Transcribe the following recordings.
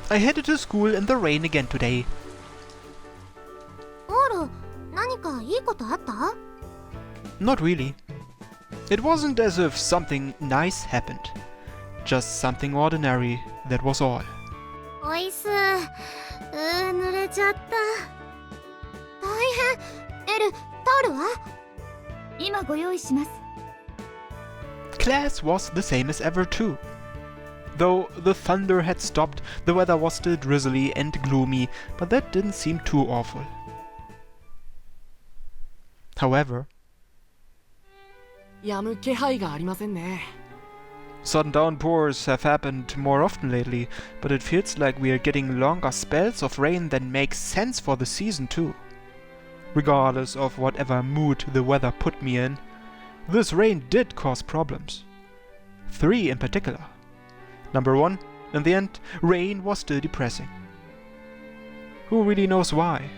I headed to school in the rain again today. あら、何かいいことあった？ Not really. It wasn't as if something nice happened. Just something ordinary, that was all. おいす。濡れちゃった。大変。エル、タオルは？今ご用意します。 Class was the same as ever too. Though the thunder had stopped, the weather was still drizzly and gloomy, but that didn't seem too awful. However, 止む気配がありませんね。 sudden downpours have happened more often lately, but it feels like we are getting longer spells of rain that make sense for the season too. Regardless of whatever mood the weather put me in, this rain did cause problems. 3 in particular. Number 1, in the end, rain was still depressing. Who really knows why?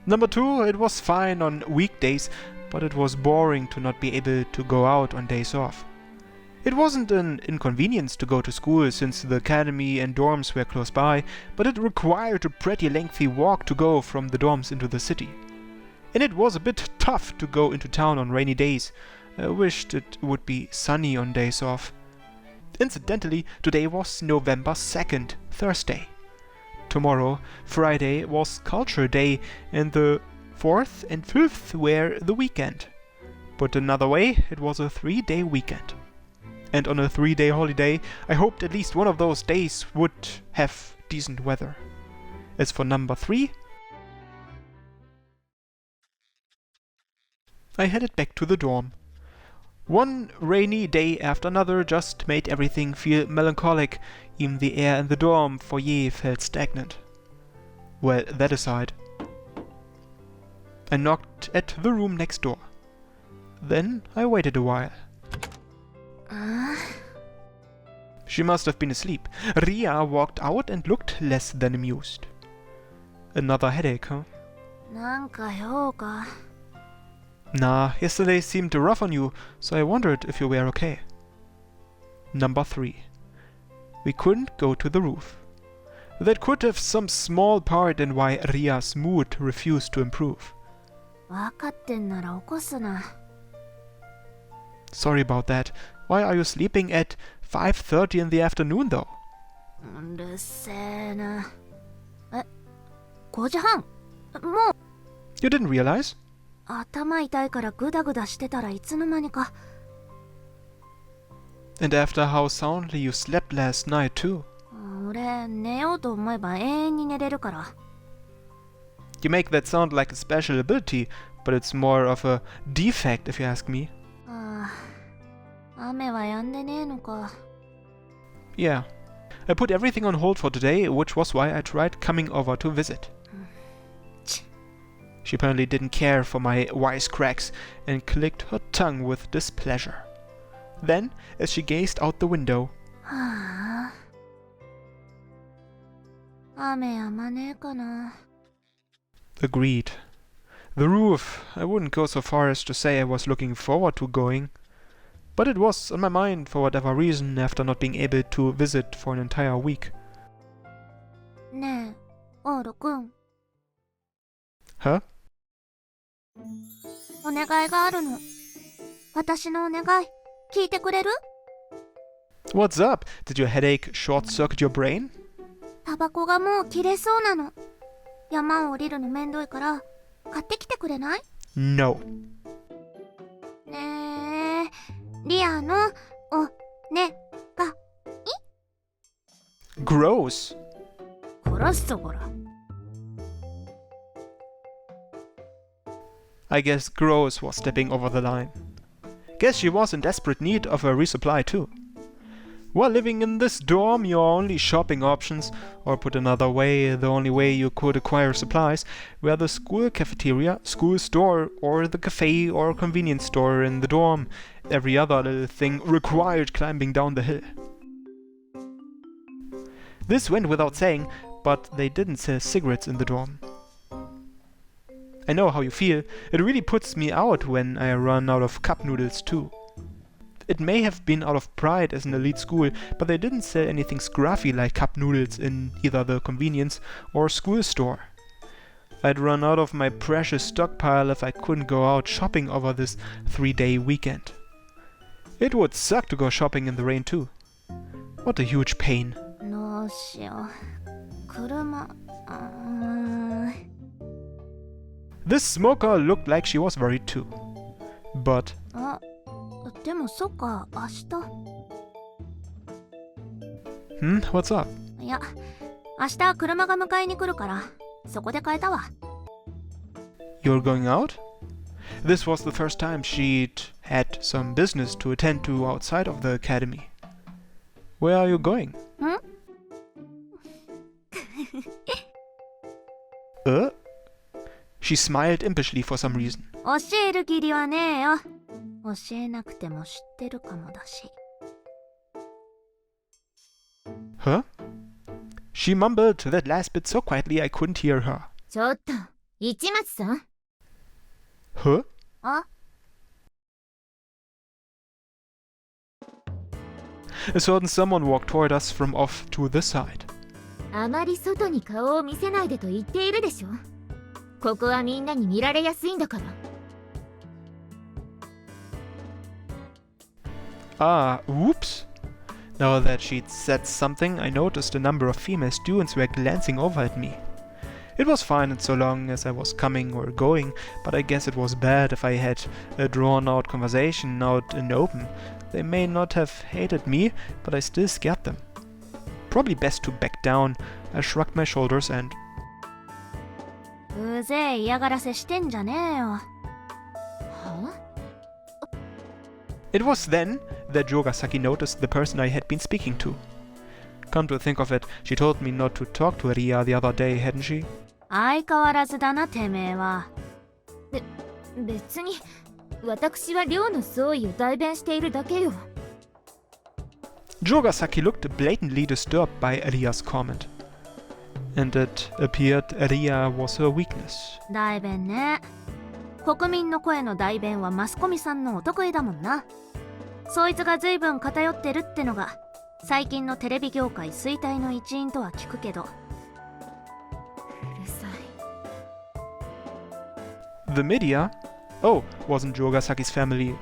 Number 2, it was fine on weekdays, but it was boring to not be able to go out on days off. It wasn't an inconvenience to go to school since the academy and dorms were close by, but it required a pretty lengthy walk to go from the dorms into the city. And it was a bit tough to go into town on rainy days. I wished it would be sunny on days off. Incidentally, today was November 2nd, Thursday. Tomorrow, Friday, was Culture Day, and the 4th and 5th were the weekend. Put another way, it was a 3-day weekend. And on a 3-day holiday, I hoped at least one of those days would have decent weather. As for number 3, I headed back to the dorm. One rainy day after another just made everything feel melancholic. Even the air in the dorm foyer felt stagnant. Well, that aside, I knocked at the room next door. Then I waited a while. She must have been asleep. Ria walked out and looked less than amused. Another headache, huh? なんか用か。 Nah, yesterday seemed rough on you, so I wondered if you were okay. Number 3. We couldn't go to the roof. That could have some small part in why Ria's mood refused to improve. わかってんなら起こすな。 Sorry about that. Why are you sleeping at 5:30 in the afternoon though? うるせえな。5時半。もう。 You didn't realize? 頭痛いからグダグダしてたらいつの間にか。 And after how soundly you slept last night too. 俺、寝ようと思えば永遠に寝れるから。 You make that sound like a special ability, but it's more of a defect if you ask me. ああ、雨は止んでねえのか。 Yeah. I put everything on hold for today, which was why I tried coming over to visit. She apparently didn't care for my wisecracks and clicked her tongue with displeasure. Then, as she gazed out the window, はあ。雨止まねえかな。 agreed. The roof, I wouldn't go so far as to say I was looking forward to going, but it was on my mind for whatever reason after not being able to visit for an entire week. ねえ、オールくん。 Huh? お願いがあるの。私のお願い、聞いてくれる？ What's up? Did your headache short-circuit your brain? タバコがもう切れそうなの。山を降りるのめんどいから、買ってきてくれない？ No. ねえ、リアのおねがい？ Gross. 殺すぞほら。 I guess Gross was stepping over the line. Guess she was in desperate need of a resupply too. While living in this dorm, your only shopping options, or put another way, the only way you could acquire supplies, were the school cafeteria, school store, or the cafe or convenience store in the dorm. Every other little thing required climbing down the hill. This went without saying, but they didn't sell cigarettes in the dorm. I know how you feel. It really puts me out when I run out of cup noodles too. It may have been out of pride as an elite school, but they didn't sell anything scruffy like cup noodles in either the convenience or school store. I'd run out of my precious stockpile if I couldn't go out shopping over this 3-day weekend. It would suck to go shopping in the rain too. What a huge pain. どうしよう。車、This smoker looked like she was worried too. But あ、でもそっか、明日。what's up? いや、明日車が迎えに来るから、そこで変えたわ。You're going out? This was the first time she'd had some business to attend to outside of the academy. Where are you going? ん？ She smiled impishly for some reason. 教える義理はねえよ。教えなくても知ってるかもだし。Huh? She mumbled that last bit so quietly I couldn't hear her. ちょっと、市松さん。Huh? あ、A certain someone walked toward us from off to the side. あまり外に顔を見せないでと言っているでしょ。ここはみんなに見られやすいんだから。Ah, oops. Now that she'd said something, I noticed a number of female students were glancing over at me. It was fine so long as I was coming or going, but I guess it was bad if I had a drawn-out conversation out in the open. They may not have hated me, but I still scared them. Probably best to back down. I shrugged my shoulders and... うぜえ嫌がらせしてんじゃねえよ。は？ It was then that Jogasaki noticed the person I had been speaking to. Come to think of it, she told me not to talk to Ria the other day, hadn't she? 相変わらずだな、てめえは。別に、私は寮の総意を代弁しているだけよ。Jogasaki looked blatantly disturbed by Ria's comment. And it appeared Ria was her weakness. 代弁ね。国民の声の代弁はマスコミさんのお得意だもんな。そいつが随分偏ってるってのが最近のテレビ業界衰退の一因とは聞くけど。うるさい。 The media? Oh, wasn't Jogasaki's family?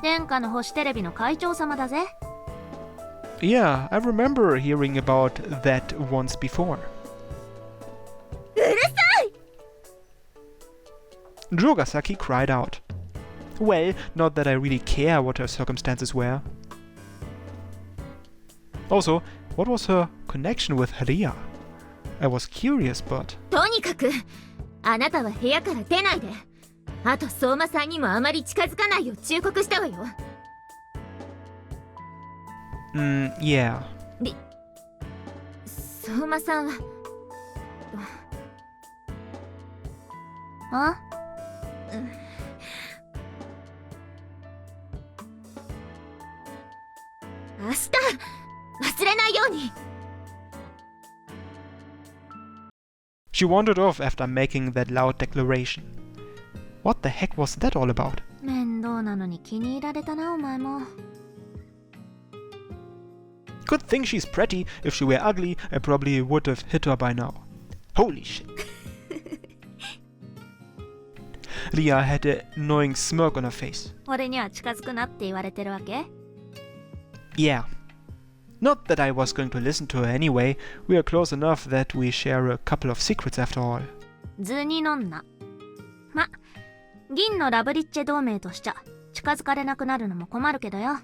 天下の星テレビの会長様だぜ。Yeah, I remember hearing about that once before. うるさい! Jogasaki cried out. Well, not that I really care what her circumstances were. Also, what was her connection with Ria? I was curious, but... とにかく、あなたは部屋から出ないで。あと相馬さんにもあまり近づかないよう忠告したわよ。Yeah. 相馬さんは。あ？明日忘れないように。She wandered off after making that loud declaration. What the heck was that all about? 面倒なのに気に入られたな、お前も。Good thing she's pretty. If she were ugly, I probably would have hit her by now. Holy shit. Ria had an annoying smirk on her face. 俺には近づくなって言われてるわけ？ Yeah. Not that I was going to listen to her anyway. We are close enough that we share a couple of secrets after all. 図に乗んな。ま、銀のラブリッチェ同盟としちゃ近づかれなくなるのも困るけどよ。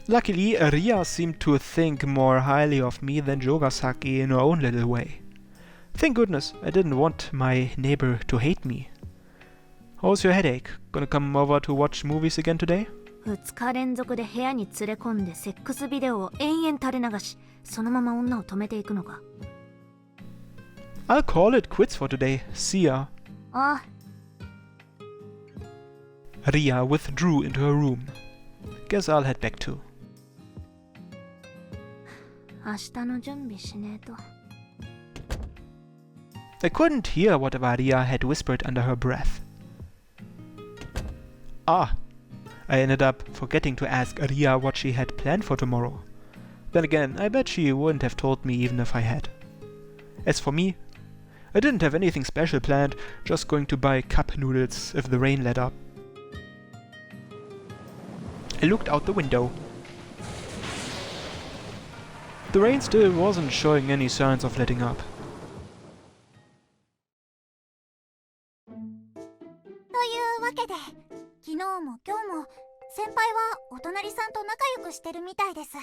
Luckily, Ria seemed to think more highly of me than Jogasaki in her own little way. Thank goodness I didn't want my neighbor to hate me. How's your headache? Gonna come over to watch movies again today? 2日連続で部屋に連れ込んでセックスビデオを延々垂れ流し、そのまま女を止めていくのか。I'll call it quits for today. See ya. ああ。Ria withdrew into her room. Guess I'll head back too. 明日の準備しねえと。I couldn't hear whatever Ria had whispered under her breath. Ah, I ended up forgetting to ask Ria what she had planned for tomorrow. Then again, I bet she wouldn't have told me even if I had. As for me, I didn't have anything special planned, just going to buy cup noodles if the rain let up. I looked out the window. The rain still wasn't showing any signs of letting up. というわけで、昨日も今日も先輩はお隣さんと仲良くしてるみたいです。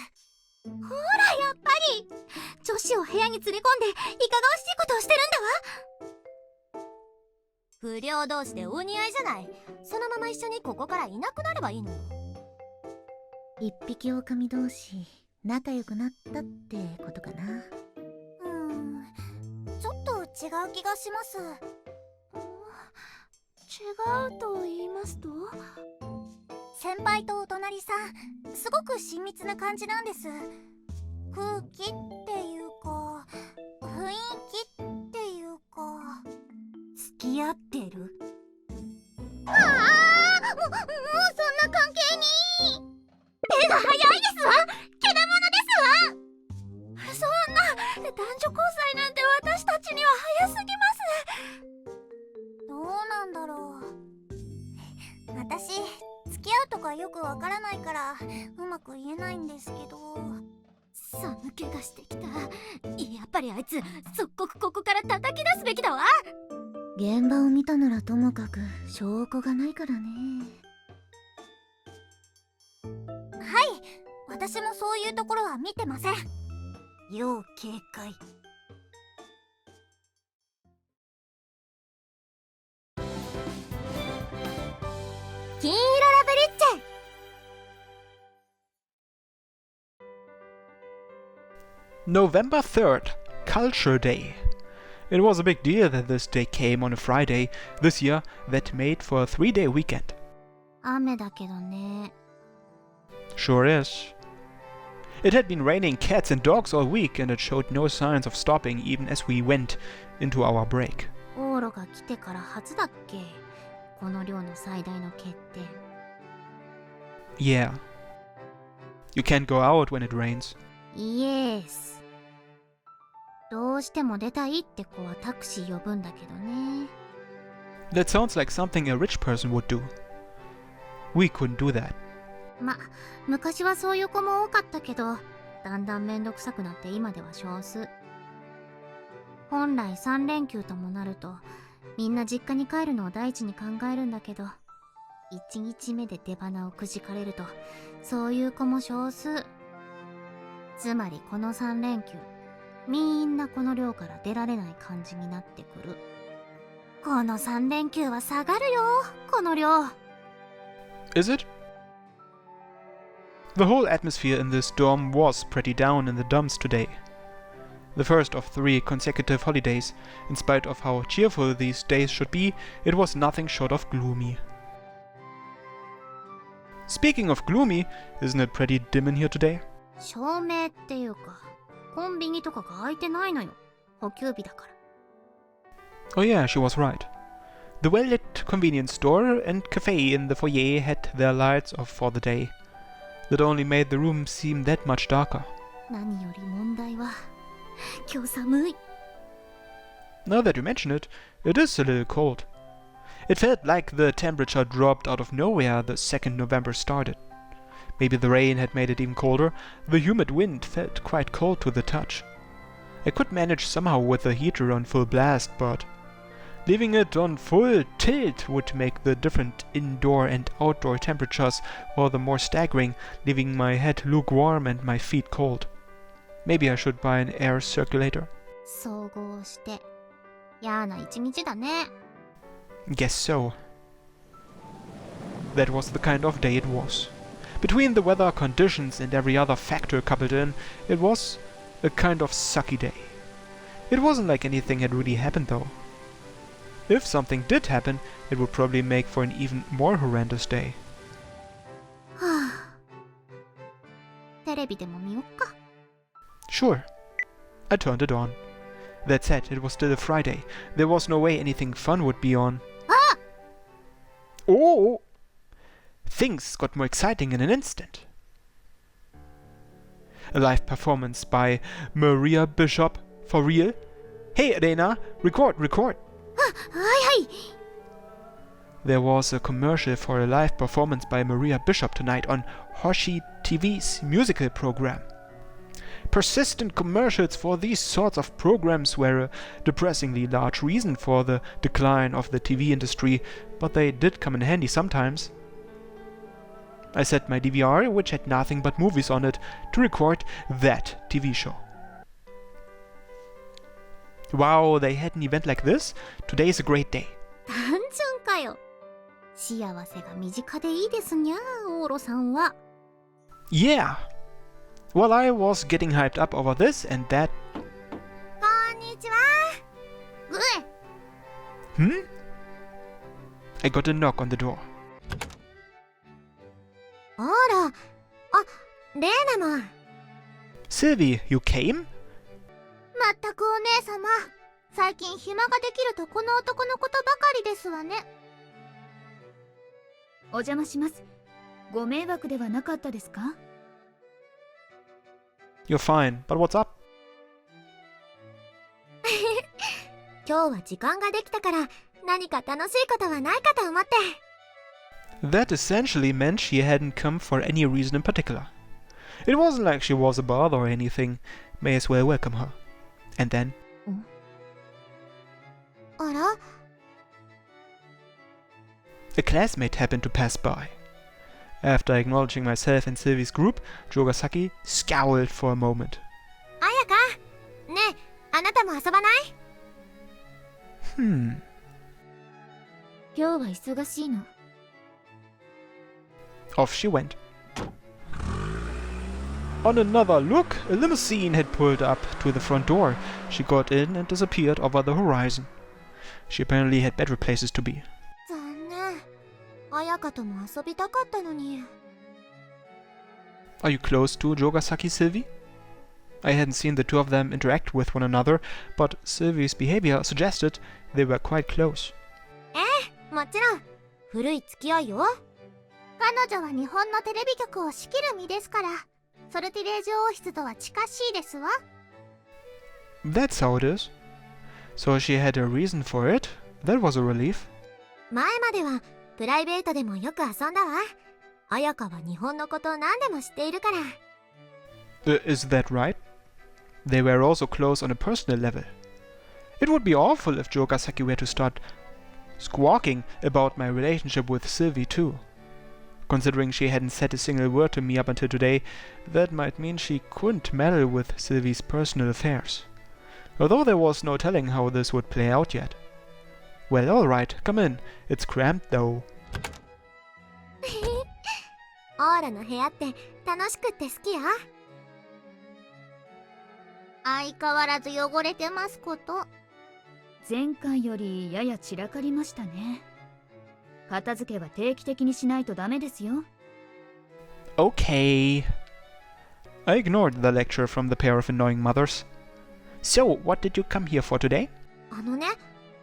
ほらやっぱり女子を部屋に連れ込んでいかがわしいことをしてるんだわ。不良同士でお似合いじゃない。そのまま一緒にここからいなくなればいいのよ。一匹狼同士仲良くなったってことかな。ちょっと違う気がします。違うと言いますと、先輩とお隣さんすごく親密な感じなんです。空気っていうか雰囲気っていうか付き合ってる。もうそんな関係に手が早いですわ。けだものですわ。そんな男女交際なんて私たちには早すぎます。どうなんだろう。私付き合うとかよくわからないからうまく言えないんですけど。寒気がしてきた。やっぱりあいつ即刻ここから叩き出すべきだわ。現場を見たならともかく証拠がないからね。はい、私もそういうところは見てません。要警戒。金色ラブリッチ。November 3rd, Culture Day. It was a big deal that this day came on a Friday. This year, that made for a 3-day weekend. 雨だけどね。 Sure is. It had been raining cats and dogs all week, and it showed no signs of stopping even as we went into our break. オーロが来てから初だっけ、この寮の最大の欠点。 Yeah. You can't go out when it rains. イエス。どうしても出たいって子はタクシー呼ぶんだけどね。 That sounds like something a rich person would do. We couldn't do that. 昔はそういう子も多かったけど、だんだんめんどくさくなって今では少数。本来3連休ともなるとみんな実家に帰るのを第一に考えるんだけど、1日目で出花をくじかれるとそういう子も少数。つまりこの3連休みんなこの寮から出られない感じになってくる。この3連休は下がるよ、この寮。 Is it? The whole atmosphere in this dorm was pretty down in the dumps today. The first of 3 consecutive holidays. In spite of how cheerful these days should be, it was nothing short of gloomy. Speaking of gloomy, isn't it pretty dim in here today? 照明っていうかコンビニとかが開いてないのよ、補給日だから。 Oh yeah, she was right. The well-lit convenience store and cafe in the foyer had their lights off for the day. That only made the room seem that much darker. 何より問題は今日寒い。 Now that you mention it, it is a little cold. It felt like the temperature dropped out of nowhere the second November started. Maybe the rain had made it even colder. The humid wind felt quite cold to the touch. I could manage somehow with the heater on full blast, but leaving it on full tilt would make the different indoor and outdoor temperatures all the more staggering, leaving my head lukewarm and my feet cold. Maybe I should buy an air circulator. 総合して嫌な一日だね。 Guess so. That was the kind of day it was. Between the weather conditions and every other factor coupled in, it was a kind of sucky day. It wasn't like anything had really happened though. If something did happen, it would probably make for an even more horrendous day. はあ、テレビでも見よっか。 Sure. I turned it on. That said, it was still a Friday. There was no way anything fun would be on. Ah! Oh! Things got more exciting in an instant. A live performance by Maria Bishop. For real? Hey, Elena, record! はいはい。 There was a commercial for a live performance by Maria Bishop tonight on Hoshi TV's musical program. Persistent commercials for these sorts of programs were a depressingly large reason for the decline of the TV industry, but they did come in handy sometimes. I set my DVR, which had nothing but movies on it, to record that TV show. Wow, they had an event like this? Today is a great day. 単純かよ。幸せが身近でいいですにゃ、オーロさんは。Yeah! Well, I was getting hyped up over this and that. こんにちは。Hmm? I got a knock on the door. あら、あ、レーナも。Sylvie, you came? まったくお姉様。最近暇ができるとこの男のことばかりですわね。お邪魔します。ご迷惑ではなかったですか？ You're fine, but what's up? 今日は時間ができたから何か楽しいことはないかと思って。That essentially meant she hadn't come for any reason in particular. It wasn't like she was a bother or anything. May as well welcome her. And then... あら、 a classmate happened to pass by. After acknowledging myself in Sylvie's group, Jogasaki scowled for a moment. あやか。ねえ、あなたも遊ばない？ Hmm. 今日は忙しいの。Off she went. On another look, a limousine had pulled up to the front door. She got in and disappeared over the horizon. She apparently had better places to be. 残念。あやかとも遊びたかったのに。Are you close to Jogasaki, Sylvie? I hadn't seen the two of them interact with one another, but Sylvie's behavior suggested they were quite close. ええ、もちろん。古い付き合いよ。彼女は日本のテレビ局を仕切る身ですから、ソルティレージ王室とは近しいですわ。That's how it is. So she had a reason for it. That was a relief. 前まではプライベートでもよく遊んだわ。あやかは日本のこと何でも知っているから。Is that right? They were also close on a personal level. It would be awful if Jogasaki were to start squawking about my relationship with Sylvie too. Considering she hadn't said a single word to me up until today, that might mean she couldn't meddle with Sylvie's personal affairs. Although there was no telling how this would play out yet. Well, alright, come in. It's cramped though. オーラの部屋って楽しくって好きや。相変わらず汚れてますこと。前回よりやや散らかりましたね。片付けは定期的にしないとダメですよ。Okay. I ignored the lecture from the pair of annoying mothers. So, what did you come here for today? あのね、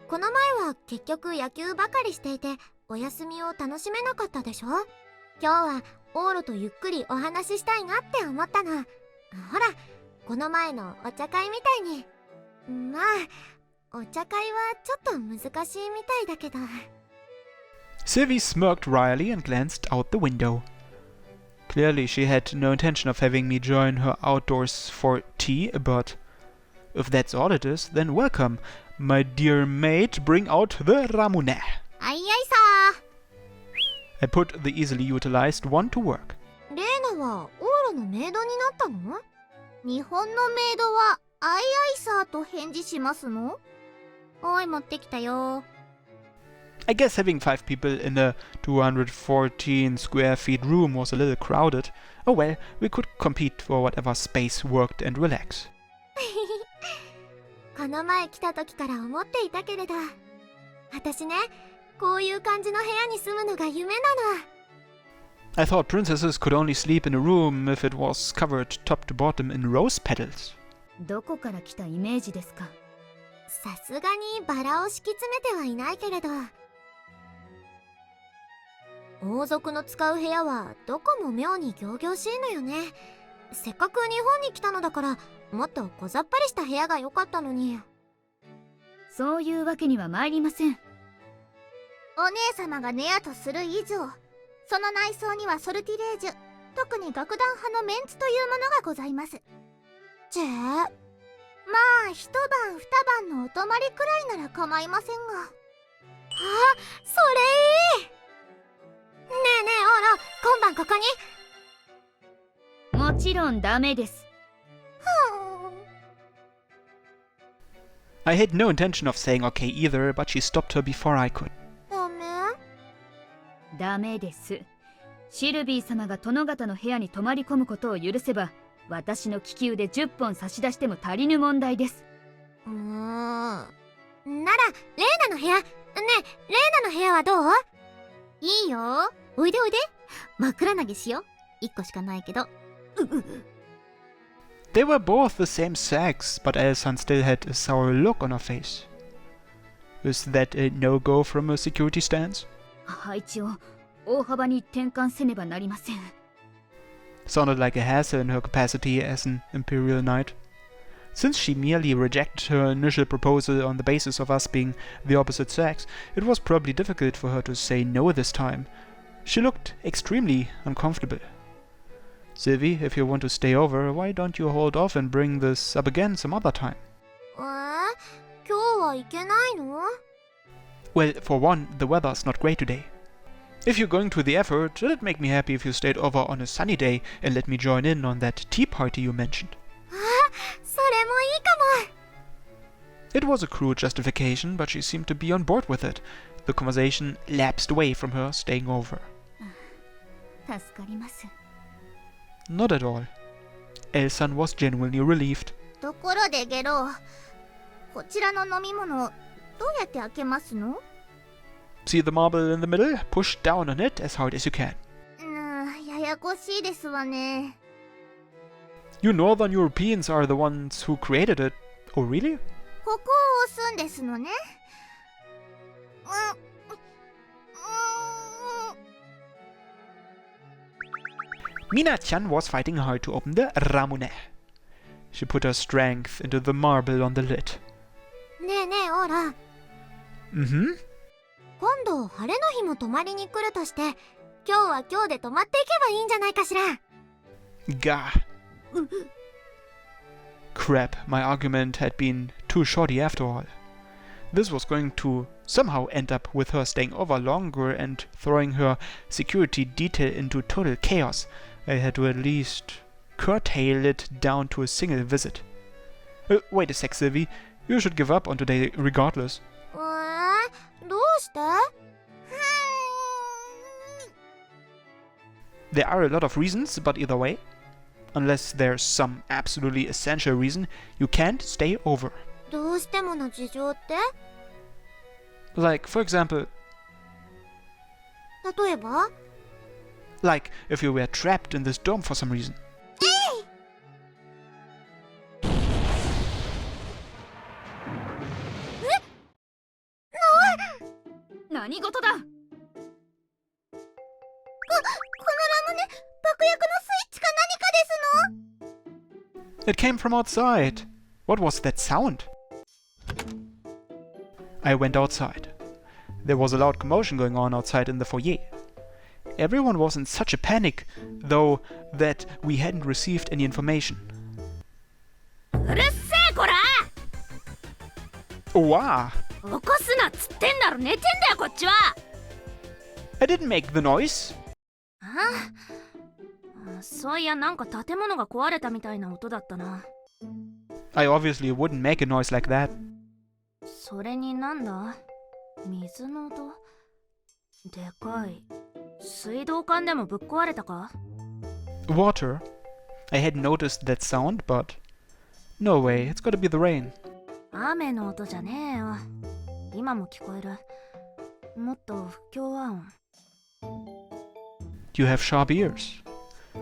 この前は結局野球ばかりしていてお休みを楽しめなかったでしょ。今日はオーロとゆっくりお話ししたいなって思ったの。ほら、この前のお茶会みたいに。まあ、お茶会はちょっと難しいみたいだけど。Sylvie smirked wryly and glanced out the window. Clearly she had no intention of having me join her outdoors for tea, but if that's all it is, then welcome. My dear mate, bring out the ramune. あいあいさ I put the easily utilized one to work. ー。レーナはオーロのメイドになったの？日本のメイドはあいあいさーと返事しますの？おい、持ってきたよ。I guess having 5 people in a 214 square feet room was a little crowded. Oh well, we could compete for whatever space worked and relax. この前来た時から思っていたけれど、私ね、こういう感じの部屋に住むのが夢なの。I thought princesses could only sleep in a room if it was covered top to bottom in rose petals. どこから来たイメージですか？さすがにバラを敷き詰めてはいないけれど。王族の使う部屋はどこも妙に仰々しいのよね。せっかく日本に来たのだからもっと小ざっぱりした部屋が良かったのに。そういうわけには参りません。お姉様が寝やとする以上、その内装にはソルティレージュ、特に楽団派のメンツというものがございます。まあ一晩二晩のお泊まりくらいなら構いませんが。あ、それいい。ねえねえオーラ、今晩ここに。もちろんダメです。I had no intention of saying okay either, but she stopped her before I could. ダメ？ダメです。シルビー様が殿方の部屋に泊まり込むことを許せば、私の利き腕10本差し出しても足りぬ問題です。ならレーナの部屋、ねえレーナの部屋はどう？いいよ、おいでおいで。枕投げしよう。1個しかないけど。They were both the same sex, but Elsan still had a sour look on her face. Is that a no-go from a security stance? 配置を大幅に転換せねばなりません。Sounded like a hassle in her capacity as an Imperial Knight. Since she merely rejected her initial proposal on the basis of us being the opposite sex, it was probably difficult for her to say no this time. She looked extremely uncomfortable. Sylvie, if you want to stay over, why don't you hold off and bring this up again some other time? 今日は行けないの？ Well, for one, the weather's not great today. If you're going to the effort, it'd make me happy if you stayed over on a sunny day and let me join in on that tea party you mentioned. それもいいかも。 It was a crude justification, but she seemed to be on board with it. The conversation lapsed away from her staying over. 助かります。Not at all. Elsan was genuinely relieved. ところでゲロ、こちらの飲み物どうやって開けますの？ See the marble in the middle? Push down on it as hard as you can. ややこしいですわね。 You Northern Europeans are the ones who created it. Oh, really? ここを押すんですのね。Mina-chan was fighting hard to open the ramune. She put her strength into the marble on the lid. ねえねえオーラ、 Mm-hmm. 今度晴れの日も泊まりに来るとして、今日は今日で泊まっていけばいいんじゃないかしら。 Gah. Crap, my argument had been too shorty after all. This was going to somehow end up with her staying over longer and throwing her security detail into total chaos. I had to at least curtail it down to a single visit. Wait a sec, Sylvie. You should give up on today regardless. どうして？ There are a lot of reasons, but either way, unless there's some absolutely essential reason, you can't stay over. どうしてもの事情って？ Like, for example, 例えば？ like if you were trapped in this dome for some reason. 何事だ？このラムネ、爆薬のスイッチか何かですの？ It came from outside. What was that sound? I went outside. There was a loud commotion going on outside in the foyer. Everyone was in such a panic, though, that we hadn't received any information. うるせえこら！ Wow! 起こすなっつってんだろ、寝てんだよこっちは。 I didn't make the noise. そういや、なんか建物が壊れたみたいな音だったな。 I obviously wouldn't make a noise like that. それになんだ？水の音？でかい。水道管でもぶっ壊れたか？ Water. I hadn't noticed that sound, but... No way, it's gotta be the rain. 雨の音じゃねえよ。今も聞こえる。もっと不協和音。 You have sharp ears.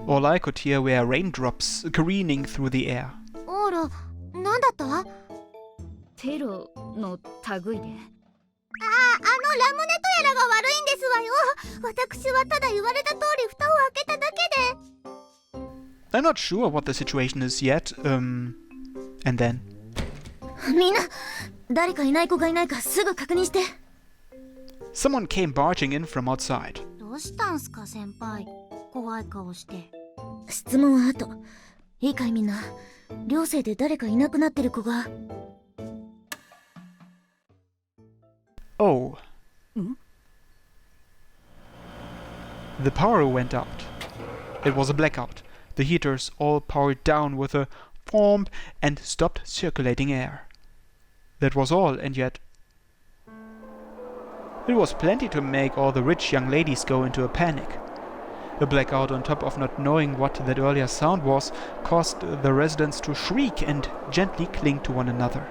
All I could hear were raindrops careening through the air. オーラ、なんだった？テロの類で。ラムネとやらが悪いんですわよ。私はただ言われた通り蓋を開けただけで。 I'm not sure what the situation is yet. And then みんな誰かいない子がいないかすぐ確認して。 someone came barging in from outside. どうしたんすか先輩、怖い顔して。質問は後。いいかいみんな、寮生で誰かいなくなってる子が。 Oh. The power went out. It was a blackout. The heaters all powered down with a thump and stopped circulating air. That was all, and yet it was plenty to make all the rich young ladies go into a panic. A blackout on top of not knowing what that earlier sound was caused the residents to shriek and gently cling to one another.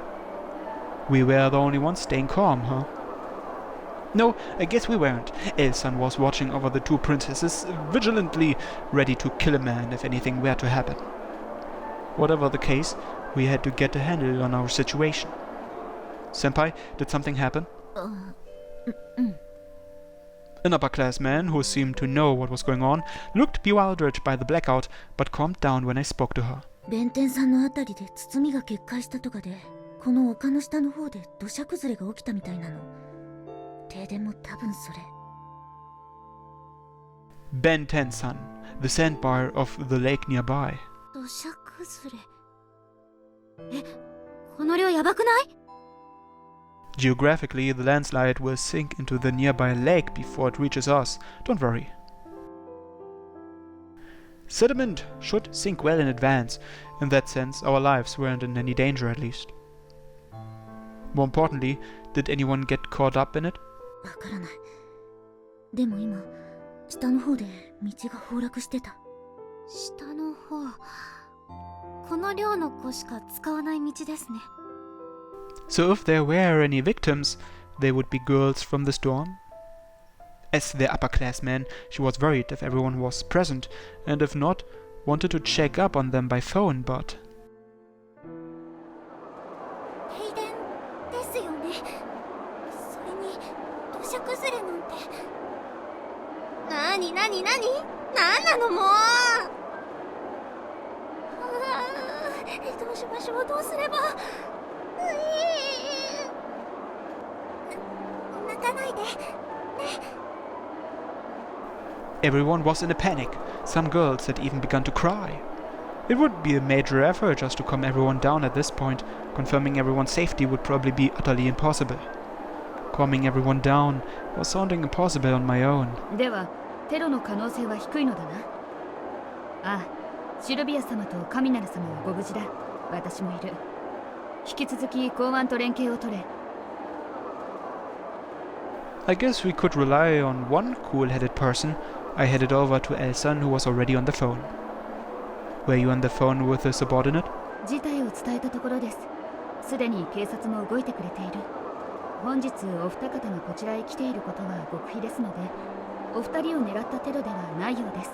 We were the only ones staying calm, huh? No, I guess we weren't. El-san was watching over the two princesses, vigilantly ready to kill a man if anything were to happen. Whatever the case, we had to get a handle on our situation. Senpai, did something happen? An upper-class man, who seemed to know what was going on, looked bewildered by the blackout, but calmed down when I spoke to her. 弁天さんのあたりで包みが決壊したとかで、この丘の下の方で土砂崩れが起きたみたいなの。停電も多分それ。 Ben Tensan, the sandbar of the lake nearby. 土砂崩れ。この量やばくない？ Geographically, the landslide will sink into the nearby lake before it reaches us. Don't worry. Sediment should sink well in advance. In that sense, our lives weren't in any danger, at least. More importantly, did anyone get caught up in it? わからない。でも今、下の方で道が崩落してた。下の方。この量の子しか使わない道ですね。 So if there were any victims, they would be girls from the storm? As the upper-class man, she was worried if everyone was present, and if not, wanted to check up on them by phone, but... 停電ですよね。それに土砂崩れなんて。なになになに？なんなのもう。どうしましょう、どうすれば。泣かないでね。 Everyone was in a panic. Some girls had even begun to cry. It would be a major effort just to calm everyone down at this point. Confirming everyone's safety would probably be utterly impossible. Calming everyone down was sounding impossible on my own. ではテロの可能性は低いのだな。ああ、シルビア様とカミナル様はご無事だ。私もいる。引き続き公安と連携を取れ。 I guess we could rely on one cool-headed person. I headed over to El-san, who was already on the phone. Were you on the phone with a subordinate? 事態を伝えたところです。すでに警察も動いてくれている。本日お二方がこちらへ来ていることは極秘ですので、お二人を狙ったテロではないようです。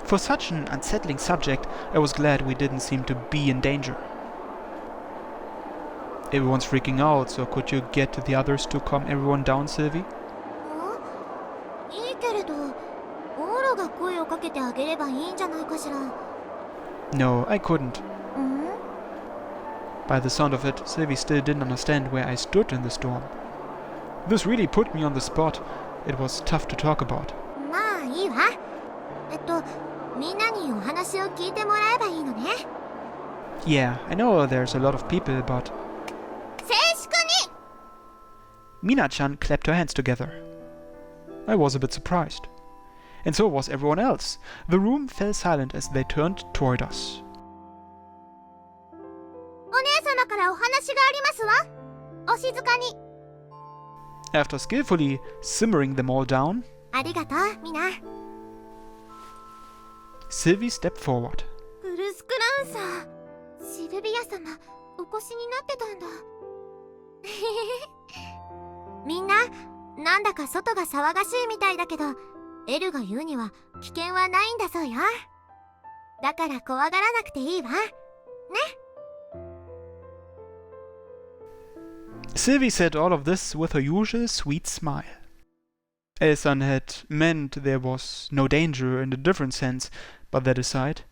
For such an unsettling subject, I was glad we didn't seem to be in danger. Everyone's freaking out, so could you get the others to calm everyone down, Sylvie? いいけれど、オーロが声をかけてあげればいいんじゃないかしら。 No, I couldn't. By the sound of it, Sylvie still didn't understand where I stood in the storm. This really put me on the spot. It was tough to talk about. まあいいわ。みんなにお話を聞いてもらえばいいのね。 Yeah, I know there's a lot of people, but... 静粛に。 Mina-chan clapped her hands together. I was a bit surprised. And so was everyone else. The room fell silent as they turned toward us. お姉様からお話がありますわ。お静かに。 After skillfully simmering them all down, ありがとう、みな。 Sylvie stepped forward. ブルスクランサー。シルビア様、お越しになってたんだ。みんな、なんだか外が騒がしいみたいだけど、エルが言うには危険はないんだそうよ。だから怖がらなくていいわ。ね。Sylvie said all of this with her usual sweet smile. Elsan had meant there was no danger in a different sense, but that aside,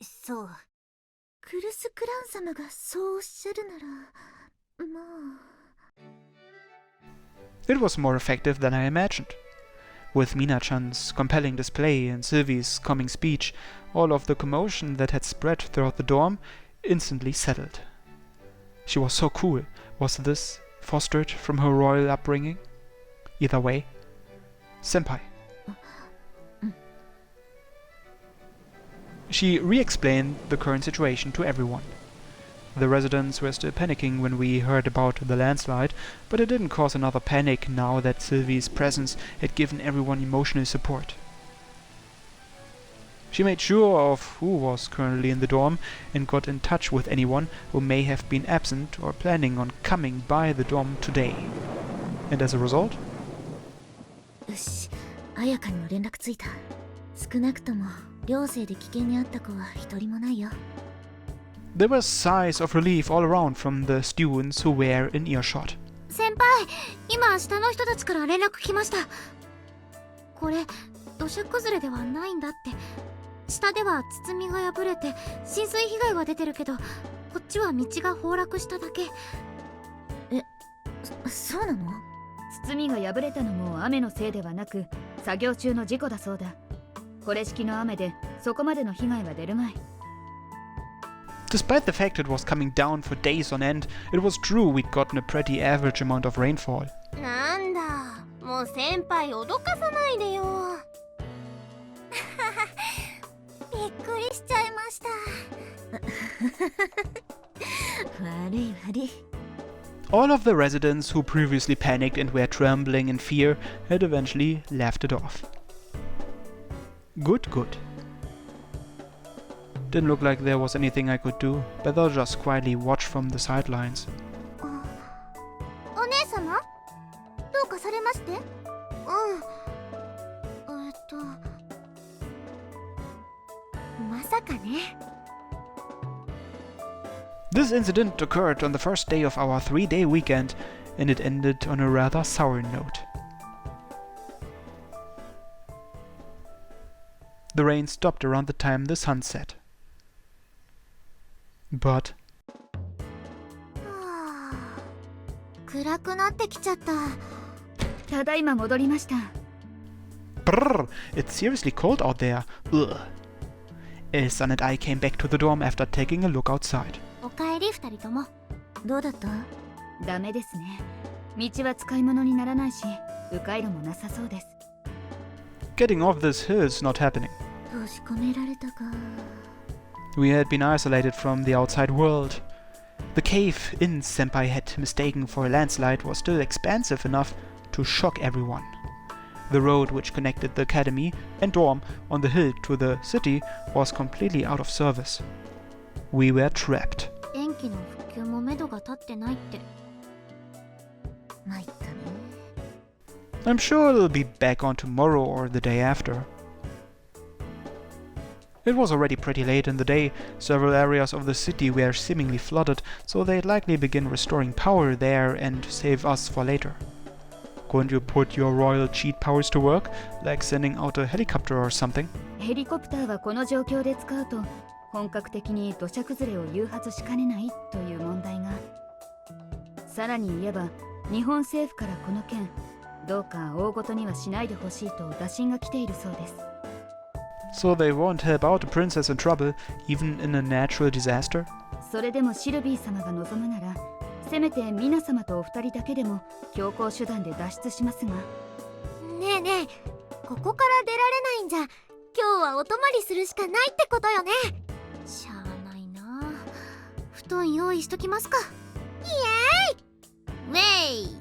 そう。クルス・クラン様がそうおっしゃるなら、まあ。 it was more effective than I imagined. With Mina-chan's compelling display and Sylvie's calming speech, all of the commotion that had spread throughout the dorm instantly settled. She was so cool. Was this fostered from her royal upbringing? Either way, senpai. She re-explained the current situation to everyone. The residents were still panicking when we heard about the landslide, but it didn't cause another panic now that Sylvie's presence had given everyone emotional support. She made sure of who was currently in the dorm and got in touch with anyone who may have been absent or planning on coming by the dorm today. And as a result, よし、彩香にも連絡ついた。少なくとも寮生で危険にあった子は一人もないよ。 there were sighs of relief all around from the students who were in earshot. 先輩、今下の人たちから連絡来ました。これ土砂崩れではないんだって。下では包みが破れて浸水被害は出てるけど、こっちは道が崩落しただけ。そうなの？包みが破れたのも雨のせいではなく作業中の事故だそうだ。これ式の雨でそこまでの被害は出るまい。 Despite the fact it was coming down for days on end, it was true we'd gotten a pretty average amount of rainfall. なんだ、もう先輩脅かさないでよ。びっくりしちゃいました。悪い悪い。 All of the residents who previously panicked and were trembling in fear had eventually laughed it off. Good, good. Didn't look like there was anything I could do, better just quietly watch from the sidelines. お姉様？どうかされまして？まさかね。 This incident occurred on the first day of our 3-day weekend, and it ended on a rather sour note. The rain stopped around the time the sun set. But 暗くなってきちゃった。ただいま戻りました。 brrr, it's seriously cold out there. Ugh. Elsan and I came back to the dorm after taking a look outside. おかえり二人とも。どうだった？ダメですね。道は使い物にならないし、迂回路もなさそうです。 Getting off this hill is not happening. 閉じ込められたか。 We had been isolated from the outside world. The cave in Senpai had mistaken for a landslide was still expansive enough to shock everyone. The road which connected the academy and dorm on the hill to the city was completely out of service. We were trapped. 電気の復旧も目処が立ってないって。参ったね。 I'm sure it'll be back on tomorrow or the day after. It was already pretty late in the day. Several areas of the city were seemingly flooded, so they'd likely begin restoring power there and save us for later. Couldn't you put your royal cheat powers to work, like sending out a helicopter or something? ヘリコプターはこの状況で使うと本格的に土砂崩れを誘発しかねないという問題が。さらに言えば日本政府からこの件どうか大ごとにはしないでほしいと打診が来ているそうです。 So they won't help out a princess in trouble, even in a natural disaster? それでもシルビー様が望むならせめてミナ様とお二人だけでも強行手段で脱出しますが。ねえねえ、ここから出られないんじゃ今日はお泊まりするしかないってことよね。しゃあないな。布団用意しときますか。イエーイ。ウェイ。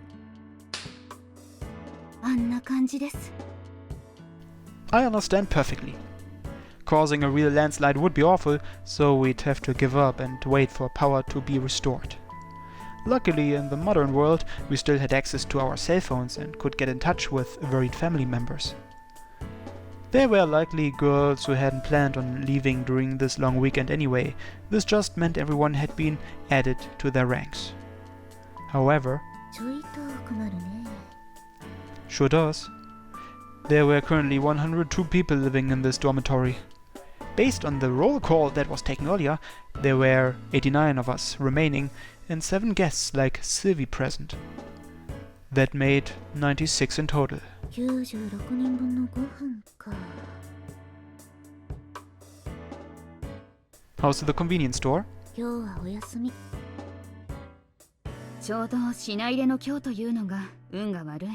あんな感じです。 I understand perfectly. Causing a real landslide would be awful, so we'd have to give up and wait for power to be restored. Luckily, in the modern world, we still had access to our cell phones and could get in touch with worried family members. They were likely girls who hadn't planned on leaving during this long weekend anyway. This just meant everyone had been added to their ranks. However, ちょいと困るね。 sure does. There were currently 102 people living in this dormitory. Based on the roll call that was taken earlier, there were 89 of us remaining and 7 guests like Sylvie present. That made 96 in total. 96人分のご飯か。 How's the convenience store? 今日はお休み。ちょうど品入れの今日というのが運が悪い。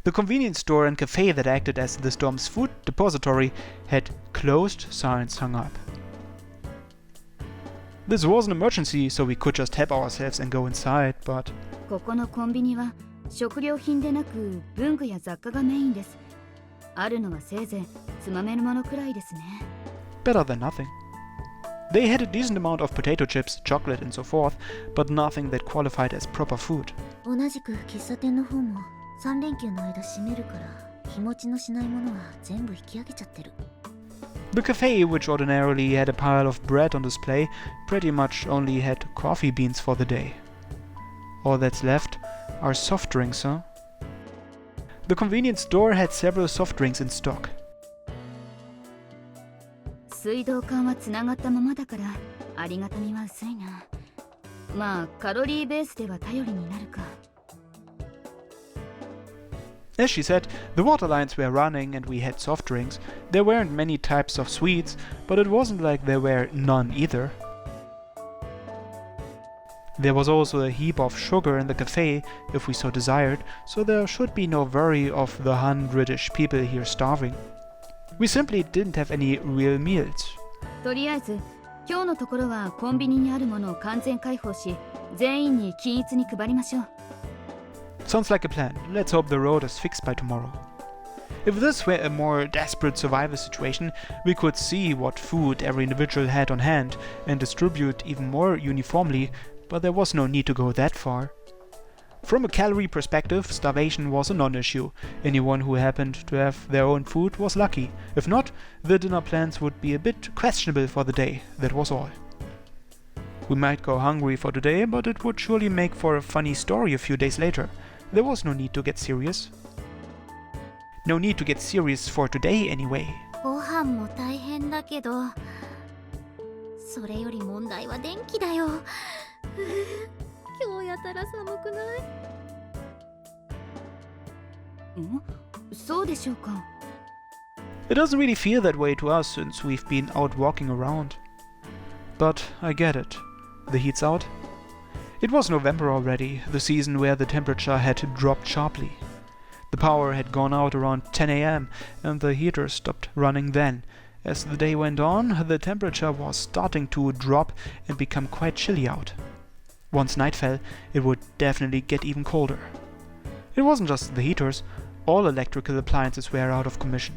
The convenience store and cafe that acted as this dorm's food depository had closed signs hung up. This was an emergency, so we could just help ourselves and go inside, but ここのコンビニは食料品でなく文具や雑貨がメインです。あるのはせいぜいつまめるものくらいですね。 better than nothing. They had a decent amount of potato chips, chocolate and so forth, but nothing that qualified as proper food. 同じく喫茶店の方も3連休の間閉めるから日持ちのしないものは全部引き上げちゃってる。 The cafe, which ordinarily had a pile of bread on display, pretty much only had coffee beans for the day. All that's left are soft drinks, huh? The convenience store had several soft drinks in stock. 水道管はつながったままだからありがたみは薄いな。まあカロリーベースでは頼りになるか。 As she said, the water lines were running and we had soft drinks. There weren't many types of sweets, but it wasn't like there were none either. There was also a heap of sugar in the cafe, if we so desired, so there should be no worry of the 100-ish people here starving. We simply didn't have any real meals. とりあえず今日のところはコンビニにあるものを完全開放し全員に均一に配りましょう。 Sounds like a plan. Let's hope the road is fixed by tomorrow. If this were a more desperate survival situation, we could see what food every individual had on hand and distribute even more uniformly, but there was no need to go that far. From a calorie perspective, starvation was a non-issue. Anyone who happened to have their own food was lucky. If not, the dinner plans would be a bit questionable for the day, that was all. We might go hungry for today, but it would surely make for a funny story a few days later. There was no need to get serious. No need to get serious for today anyway. ご飯も大変だけどそれより問題は電気だよ。今日やたら寒くない？そうでしょうか。 It doesn't really feel that way to us since we've been out walking around. But I get it. The heat's out. It was November already, the season where the temperature had dropped sharply. The power had gone out around 10 AM and the heater stopped running then. As the day went on, the temperature was starting to drop and become quite chilly out. Once night fell, it would definitely get even colder. It wasn't just the heaters, all electrical appliances were out of commission.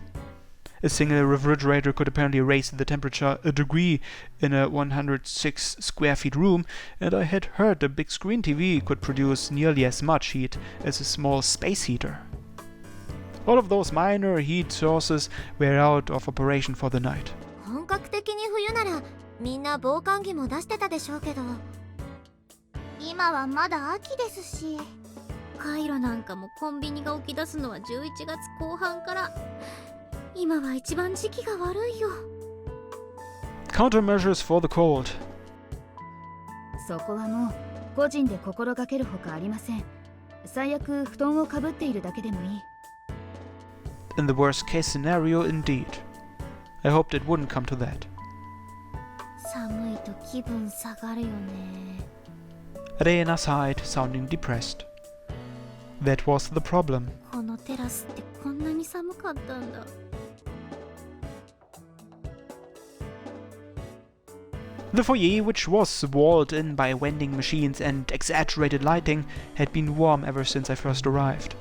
A single refrigerator could apparently raise the temperature a degree in a 106 square feet room, and I had heard a big screen TV could produce nearly as much heat as a small space heater. All of those minor heat sources were out of operation for the night. 本格的に冬ならみんな防寒着も出してたでしょうけど今はまだ秋ですしカイロなんかもコンビニが起き出すのは11月後半から今は一番時期が悪いよ。 Countermeasures for the cold. そこはもう個人で心がけるほかありません。最悪布団をかぶっているだけでもいい。 In the worst case scenario, indeed. I hoped it wouldn't come to that. 寒いと気分下がるよね。 Reina sighed, sounding depressed. That was the problem. このテラスってこんなに寒かったんだ。 The foyer, which was walled in by vending machines and exaggerated lighting, had been warm ever since I first arrived.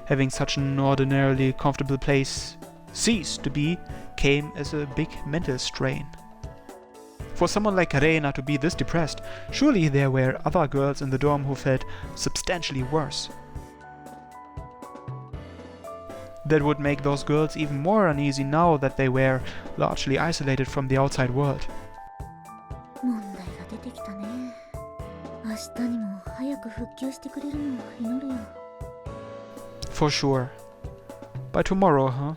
Having such an ordinarily comfortable place cease to be came as a big mental strain. For someone like Reina to be this depressed, surely there were other girls in the dorm who felt substantially worse. That would make those girls even more uneasy now that they were largely isolated from the outside world. 問題が出てきたね。明日にも早く復旧してくれるのを祈るよ。 For sure. By tomorrow, huh?